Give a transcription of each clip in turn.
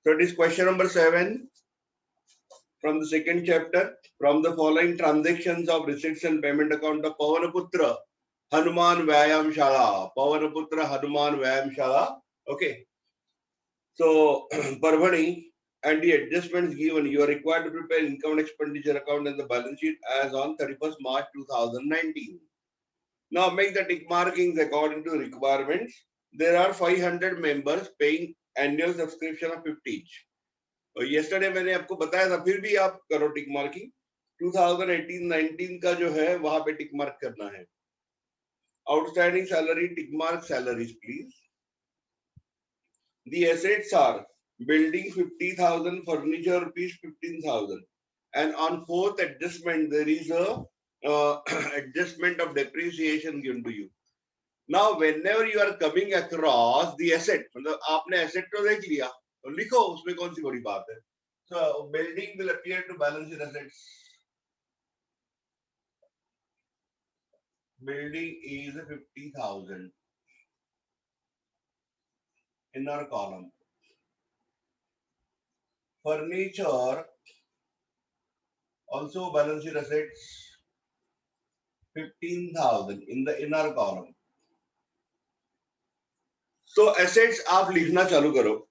So it is question number 7 from the second chapter. From the following transactions of receipts and payment account of Pavanaputra Hanuman Vyayam Shala. Pavanaputra Hanuman Vyayam Shala. Okay. So Parvani and the adjustments given, you are required to prepare income and expenditure account and the balance sheet as on 31st March 2019. Now make the tick markings according to the requirements. There are 500 members paying annual subscription of 50 each. Yesterday मैंने आपको बताया था, फिर भी आप करो टिक marking. 2018-19 का जो है वहां पे टिक मार्क करना है. Outstanding salary, tick mark salaries please. The assets are building 50,000, furniture rupees 15,000, and on fourth adjustment there is a adjustment of depreciation given to you. Now whenever you are coming across the asset, मतलब आपने asset तो देख लिया, तो लिखो उसमें कौन सी बड़ी बात है. So building will appear to balance in assets. Building is 50,000. Inner column. Furniture also balance sheet assets 15,000 in the inner column. So assets आप लिखना चालू करो.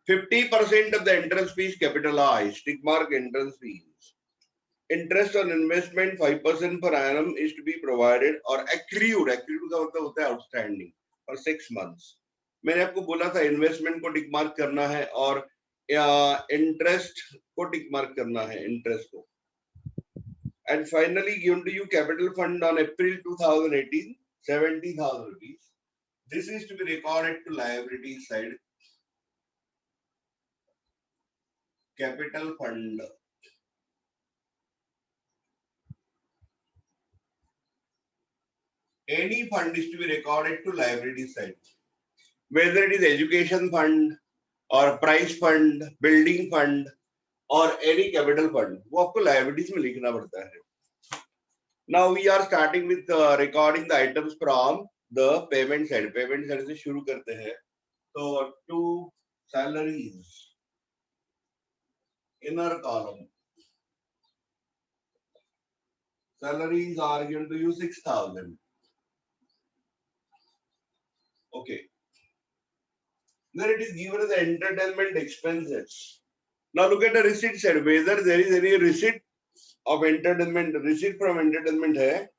50% of the entrance fees capitalized. Tick mark entrance fees. Interest on investment 5% per annum is to be provided or accrued. Accrued का मतलब होता है outstanding for 6 months. मैंने आपको बोला था इन्वेस्टमेंट को टिक मार्क करना है और इंटरेस्ट को टिक मार्क करना है, इंटरेस्ट को. And finally given to you capital fund on April 2018, 70,000 rupees. This is to be recorded to liability side. Capital fund. Any fund is to be recorded to liability side. Whether it is education fund or price fund, building fund or any capital fund, वो आपको liabilities में लिखना पड़ता है. Now we are starting with recording the items from the payment side. Payment side से शुरू करते हैं. So to salaries, inner column. Salaries are given to you 6,000. Okay. Then it is given as the entertainment expenses. Now look at the receipt side. Whether there is any receipt of entertainment, receipt from entertainment है,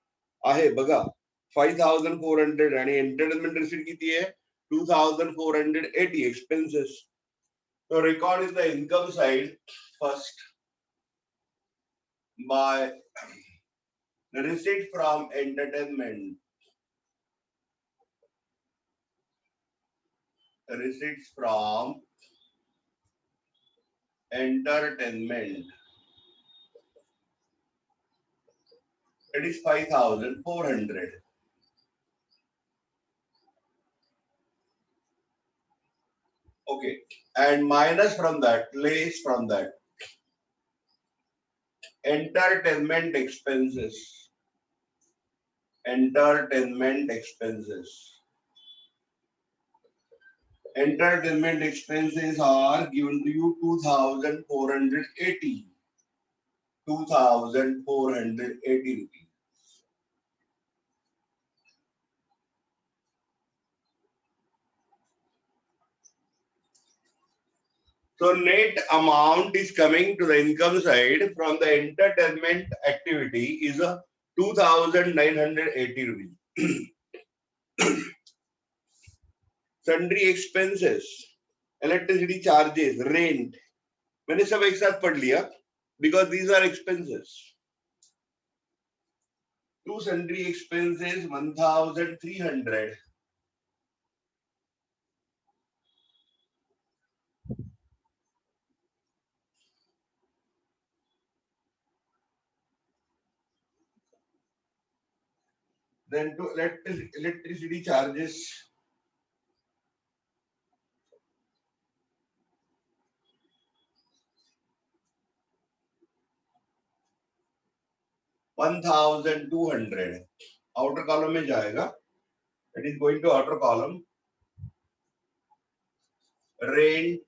आहे बघा 5,400 आणि entertainment receipt किती है 2,480 expenses. So record is the income side first by the receipt from entertainment. Receipts from entertainment. It is 5,400. Okay, and minus from that, less from that, entertainment expenses. Entertainment expenses. Entertainment expenses are given to you 2,480. 2,480 rupees. So net amount is coming to the income side from the entertainment activity is a 2,980 rupees. Sundry expenses, electricity charges, rent. मैंने सब एक साथ पढ़ लिया because these are expenses. Two sundry expenses 1,300. Then to electricity charges 1,200. Outer column में जाएगा. It is going to outer column. rent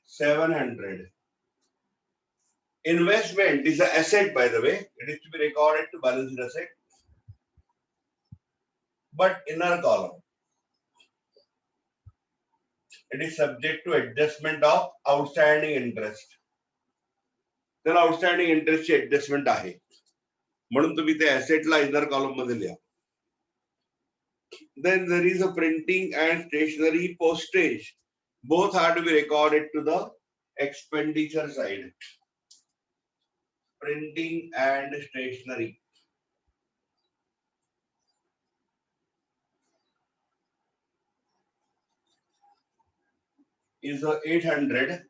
700. Investment is an asset, by the way. It is to be recorded to balance sheet asset. But inner column, it is subject to adjustment of outstanding interest. तर outstanding इंटरेस्टची adjustment आहे म्हणून तुम्ही ते ऍसेटला inner column मध्ये लिहा. Then there is a printing and stationery postage. Both are to be recorded to the expenditure side. Printing and stationery. Is 800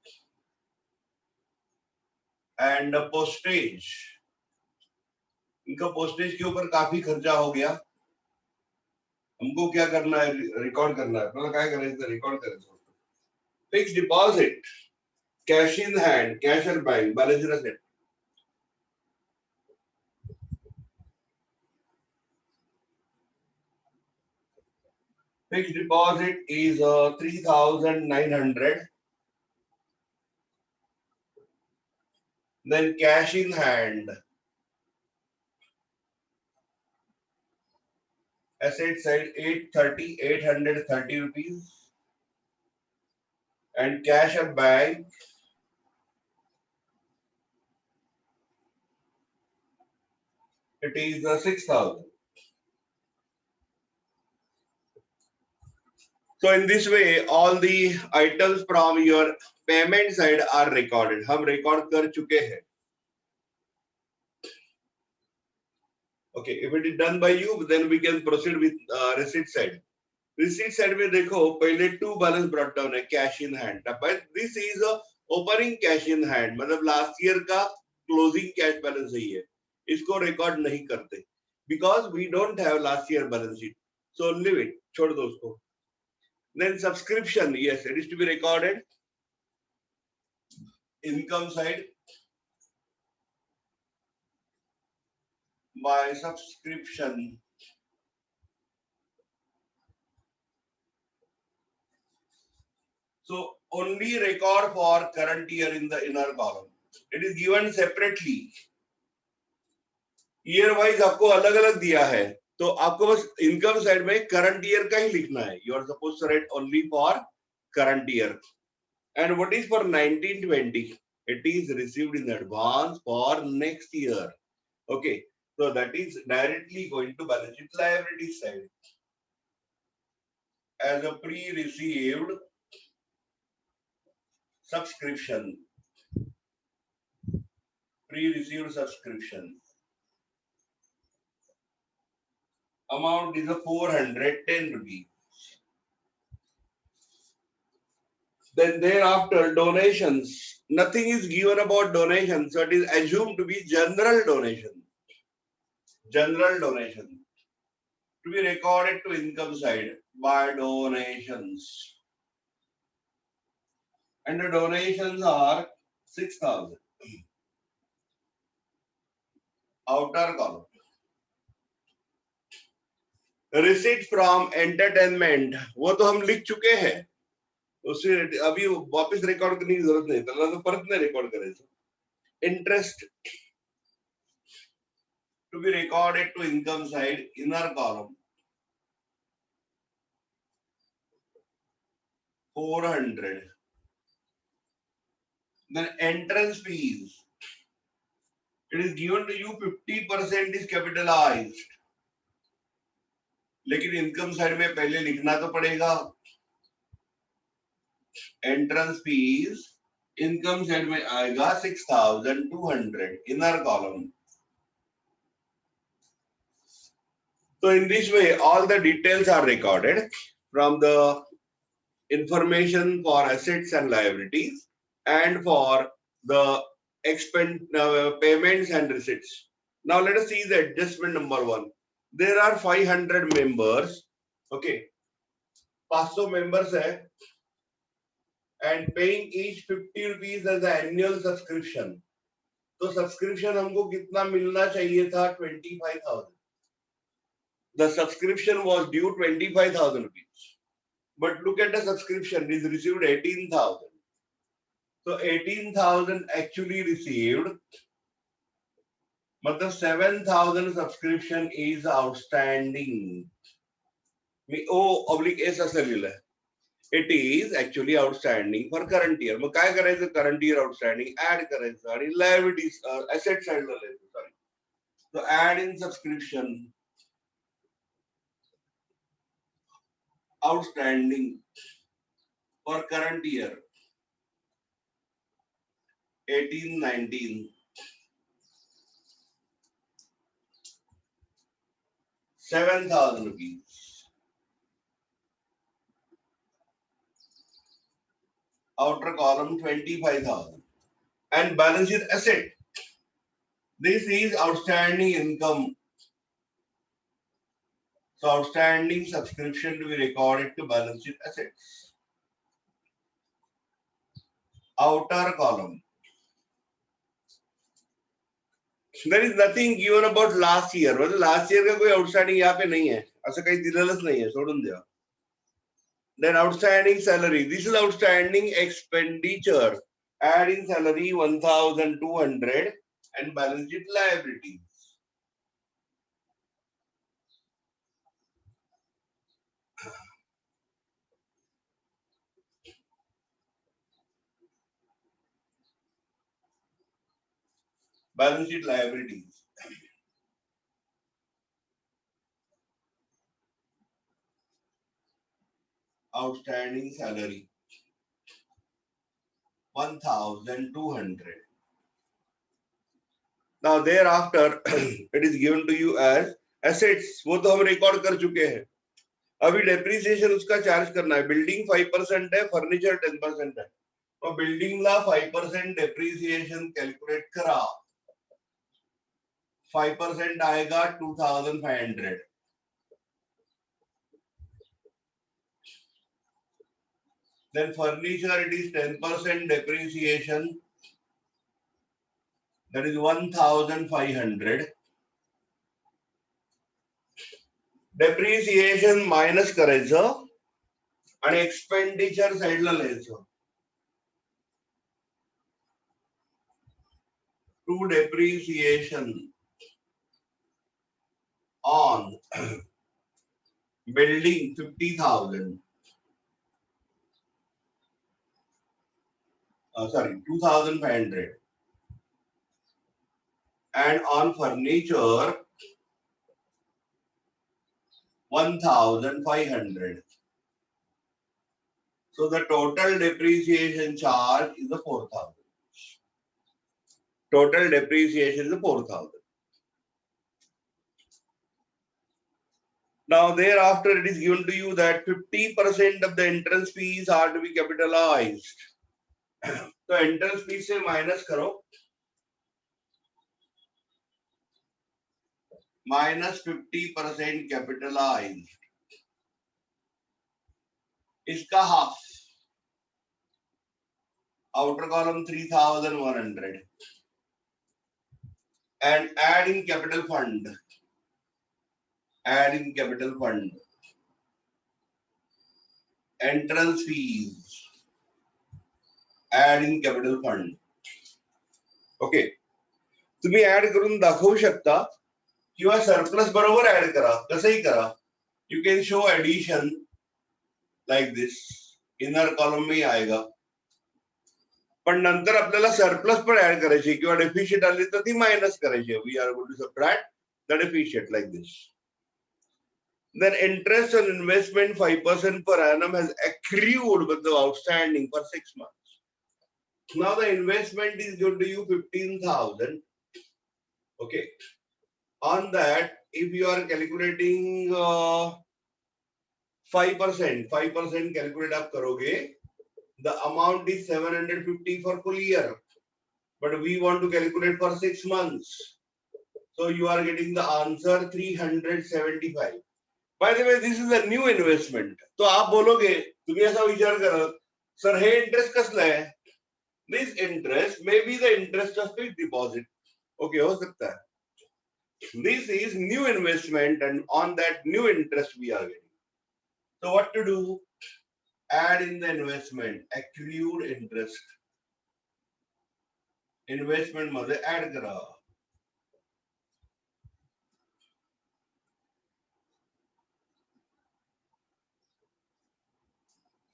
and postage. इनका postage के ऊपर काफी खर्चा हो गया. हमको क्या करना है, रिकॉर्ड करना है. मतलब क्या करायचं, रिकॉर्ड करायचं. Fix deposit, cash in hand, cash and bank, balance sheet asset. Fixed deposit is 3,900. Then cash in hand. Asset side 830 rupees. And cash at bank it is 6,000. So in this way, all the items from your payment side are recorded. हम record कर चुके हैं. Okay, if it is done by you, then we can proceed with receipt side. Receipt side में देखो पहले two balance brought down है, cash in hand. But this is a opening cash in hand. मतलब last year का closing cash balance ही है. इसको record नहीं करते. Because we don't have last year balance sheet. So leave it. छोड़ दो उसको. Then subscription, yes, it is to be recorded. Income side by subscription. So only record for current year in the inner column. It is given separately. Year wise आपको अलग अलग दिया है, तो आपको बस इनकम साइड में करंट ईयर का ही लिखना है. You are supposed to write only for current year. And what is for 1920? It is received in advance for next year. Okay, so that is directly going to balance sheet liability side as a pre-received subscription. Pre-received subscription. Amount is a 410 rupees. Then thereafter donations. Nothing is given about donations, so it is assumed to be general donation. General donation to be recorded to income side by donations. And the donations are 6,000. Outer column. Receipt from entertainment. वो तो हम लिख चुके हैं. उसे अभी वापस record करने की जरूरत नहीं. तो परत में रिकॉर्ड करें. Interest to be recorded to income side, inner column. 400. Then entrance fees. It is given to you 50% is capitalized. लेकिन इनकम साइड में पहले लिखना तो पड़ेगा. एंट्रेंस फीस इनकम साइड में आएगा 6,200 inner column. So in this way, all the details are recorded from the information for assets and liabilities and for the payments and receipts. Now let us see the adjustment number 1. There are 500 members. Okay, 500 members hai, and paying each 50 rupees as an annual subscription. तो subscription हमको कितना मिलना चाहिए था? 25,000. The subscription was due 25,000 rupees. but look at the subscription. Is received 18,000. So 18,000 actually received. But the 7,000 subscription is outstanding. Me O/S असं लिहिलंय. It is actually outstanding for current year. मग काय करायचं current year outstanding add करायचं आणि liabilities asset side ला लिहायचं. Sorry. So add in subscription outstanding for current year 18-19 7,000 rupees. Outer column 25,000 and balance sheet asset. This is outstanding income. So outstanding subscription to be recorded to balance sheet assets. Outer column. There is nothing given about last year. मतलब last year का कोई outstanding यहाँ पे नहीं है. ऐसा कहीं दिललस नहीं है. छोड़ून दिया. Then outstanding salary. This is outstanding expenditure. Add in salary 1,200 and balance sheet liabilities. Balance sheet liabilities. Outstanding salary 1,200. Now thereafter it is given to you as assets. वो तो हम रिकॉर्ड कर चुके हैं. अभी डेप्रिसिएशन उसका चार्ज करना है. बिल्डिंग 5% है, फर्नीचर 10% है. तो बिल्डिंग ला 5% डेप्रिसिएशन कैलकुलेट करा. 5% आएगा 2,500. Then furniture it is 10% depreciation. That is 1,500. Depreciation minus करायचं आणि expenditure side ला लिहायचं. To depreciation on building 50,000. Sorry, 2,500. And on furniture 1,500. So the total depreciation charge is the 4,000. Total depreciation is the 4,000. Now thereafter it is given to you that 50% of the entrance fees are to be capitalized. So entrance fees से minus करो. Minus 50% capitalized. इसका half. Outer column 3,100. And add in capital fund. Add in capital fund. Entrance fees. Add in capital fund. Okay. तुम्ही add करून दाखवू शकता किंवा surplus बरोबर add करा. कसंही करा. You can show addition like this. Inner column में आएगा. पण नंतर आपल्याला सरप्लस पण ऍड करायची किंवा डेफिशिट आली तर ती मायनस करायची. We are going to subtract the deficit like this. Then interest on investment 5% per annum has accrued with the outstanding for 6 months. Now the investment is going to you 15,000. Okay. On that, if you are calculating 5% calculate up karoge, the amount is 750 for full year. But we want to calculate for 6 months. So you are getting the answer 375. By the way, this is a new investment. तो आप बोलोगे, तुम्ही ऐसा विचार करा, sir हे interest कसलं आहे? This interest may be the interest of fixed deposit. Okay, हो सकता है. This is new investment and on that new interest we are getting. So what to do? add in the investment, accrued interest. Investment मध्ये add करा.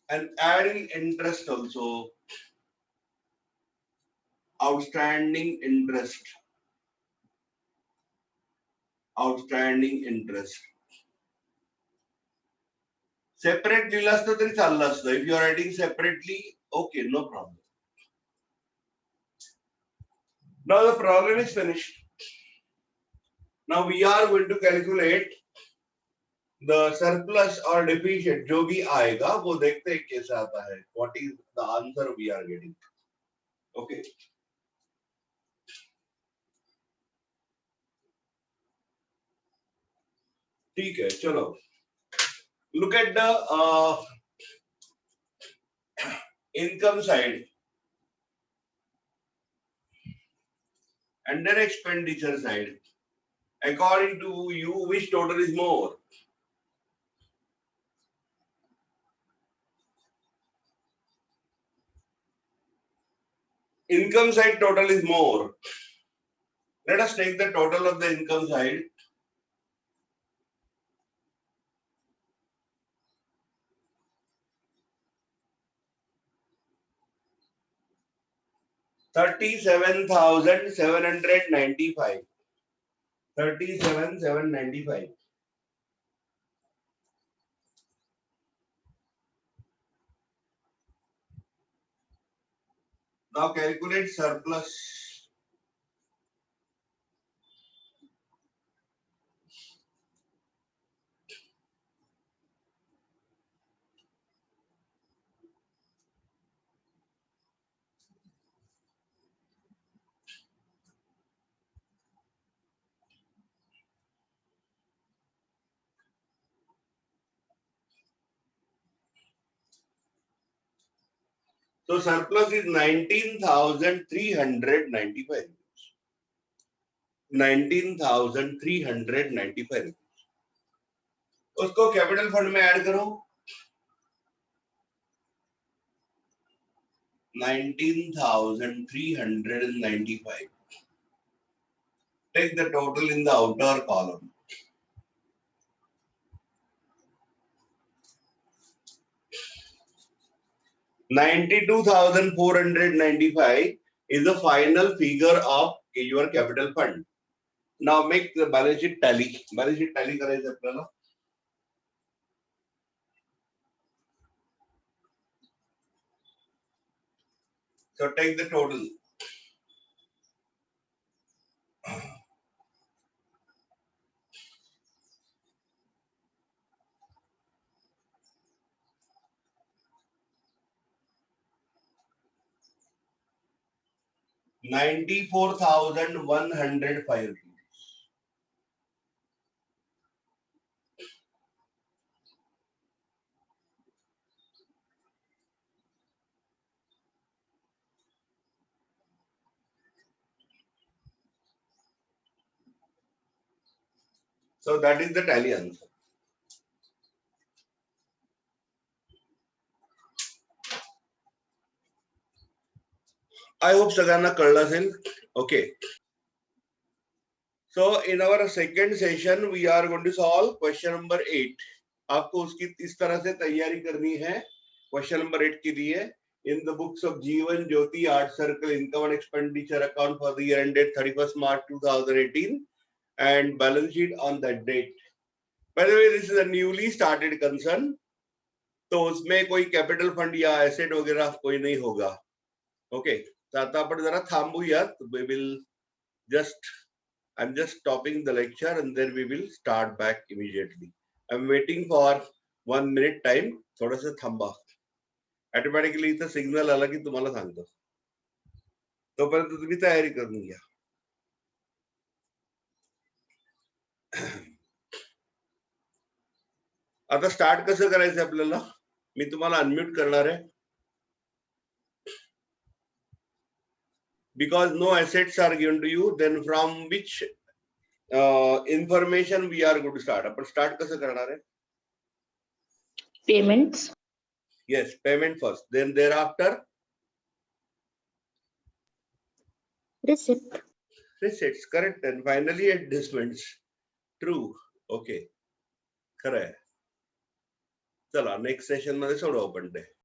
And adding interest also. Outstanding interest. Outstanding interest. Separate दिलं असतं तरी चाललं असतं. If you are writing separately, okay, no problem. Now the problem is finished. Now we are going to calculate the surplus or deficit. जो भी आएगा वो देखते हैं कैसा आता है. What is the answer we are getting? Okay. ठीक है, चलो. Look at the income side and then expenditure side. According to you, which total is more? Income side total is more. Let us take the total of the income side. $37,795. 37,795. Now calculate surplus. So surplus is 19,395. 19,395. उसको capital fund में add करो. 19,395. Take the total in the outer column. 92,495 is the final figure of your capital fund. Now make the balance sheet tally. Balance sheet tally करायचं आपल्याला. So take the total. $94,105. So that is the tally answer. I hope सगळ्यांना कळलं असेल. Okay. So in our second session we are going to solve question number 8. आपको उसकी इस तरह से तैयारी करनी है question number 8 के लिए. In the books of Jeevan Jyoti Art Circle income and expenditure account for the year ended 31st March 2018 and balance sheet on that date. By the way, this is a newly started concern. तो उसमें कोई capital fund या asset वगैरह कोई नहीं होगा. Okay, तर आता आपण जरा थांबूयात. We will just I'm just stopping the lecture and then we will start back immediately. I'm waiting for 1 minute time. थोडंसं थांबा. ऑटोमॅटिकली इथं सिग्नल आला की तुम्हाला सांगतो. तोपर्यंत तुम्ही तयारी करून घ्या. आता स्टार्ट कसं करायचं आपल्याला? मी तुम्हाला अनम्यूट करणार आहे. Because no assets are given to you, then from which information we are going to start? आपण स्टार्ट कसं करणार आहे? Payments. Yes, payment first. Then thereafter, receipt. receipts. Correct. And finally, adjustments. True. Okay. खरं आहे. चला next session मध्ये सोडू आपण ते.